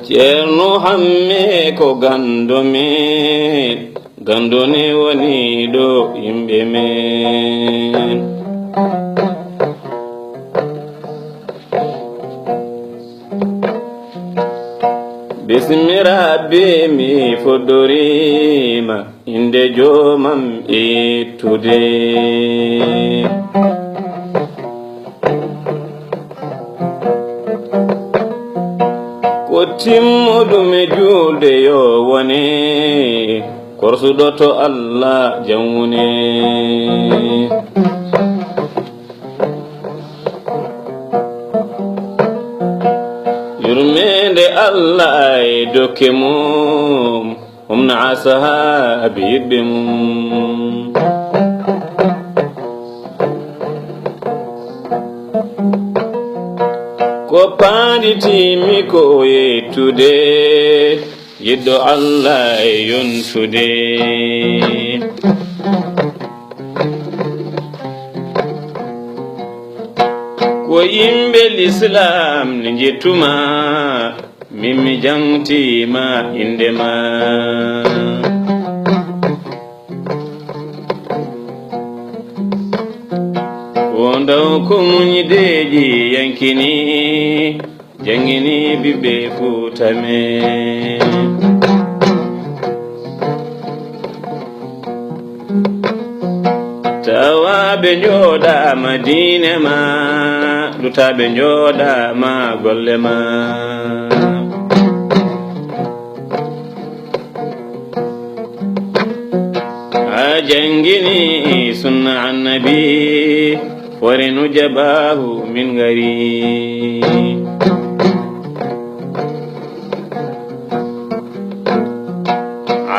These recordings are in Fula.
Ceerno hamme ko gandomen gandone woni ɗo yimɓe men. Bismiraɓe mi fodorima inde jomam ittude. Ko timmuɗum e julde yo wone korsuɗo to Allah jawne. Yurmede Allah e dokke mum humna sahabi yiɗɓe mum. Ko panditimi ko yettude yiddo Allah e yontude. Ko yimɓe l'Islam ne jettuma min mi jangtima indema. Wondaw ko muñideji yankini jangini ɓiɓɓe Fuuta men. Tawaɓe jooɗama diine ma lutaɓe jooɗama golle ma. Ha jangini sunna annabi forenu jabahu min gari.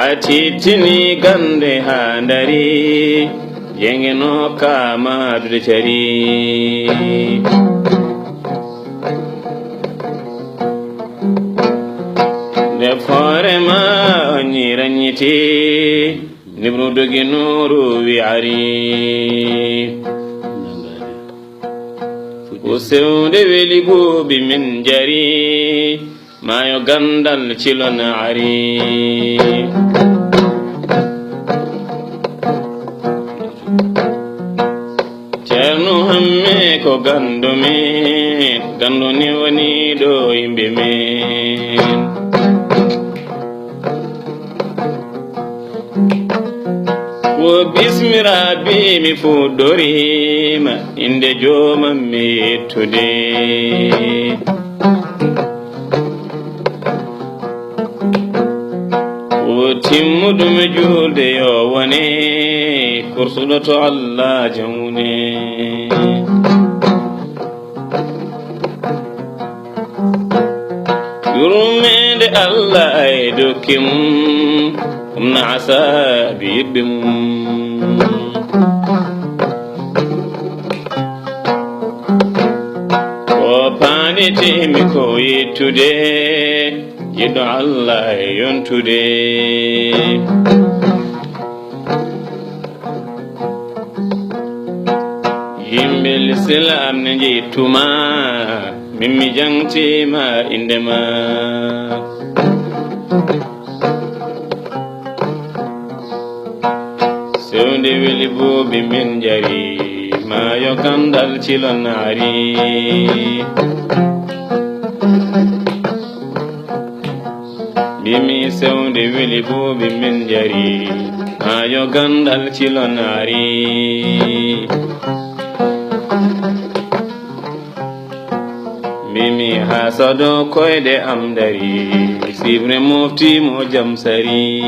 Atitini gande ha dari yengeno kama dude cari. Defore ma nyiranyiti nibru dogi nuru wi'ari. Usewde weli gobi min jari mayo gandal cilon ari. Ceerno hamme ko gandomen gandone woni ɗo yimɓe men. Ko bismiraɓe mi fuɗɗorima inde jomam mi yettude. Ko timmuɗum e julde yo wone korsuɗo to Allah jawne. Yurmede Allah e dokke mum humna sahabi yiɗɓe mum. Ko panditimi ko yettude yiddo Allah e yontude. Yimɓe l'Islam ne jettuma min mi jangtima indema. Sewde weli bobi min jari mayo kandal cilon ari. Bimi sewde weli bobi min jari mayo gandal cilon ari. Mimi hasado koyde am dari sibre mofti mo jam sari.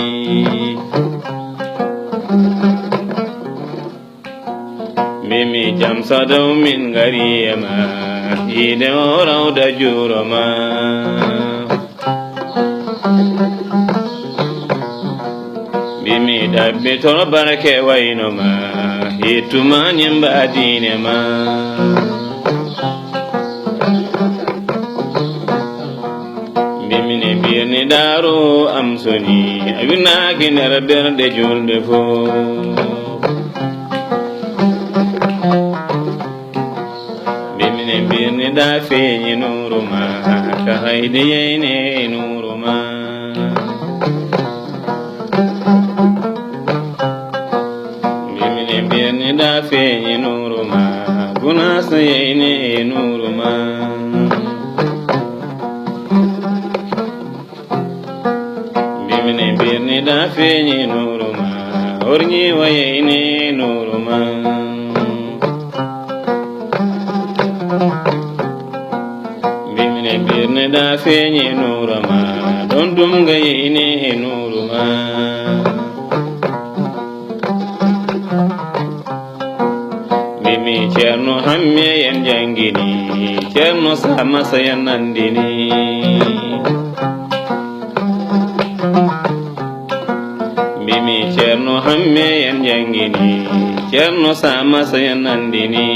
Mimi jam sadaw min gari ema ide o rawda juroma. Mimi dabbe toro barake waynoma yettuma nyemba adinema. mbirni daaro am soni awinaaki nder berde julde fo bimine mbirni da feeñi nuruma ka hayde yeyne nuruma bimine mbirni da feeñi nuruma gunasa yeyne nuruma bimine mbirni da feeñi nuruma orñi wa yeyne nuruma bimine mbirni da feeñi nuruma don dum ga yeyne nuruma bimi ceerno hamme yen jangini ceerno samasa yen nandini bimi ceerno hamme yen jangini ceerno samasa yen nandini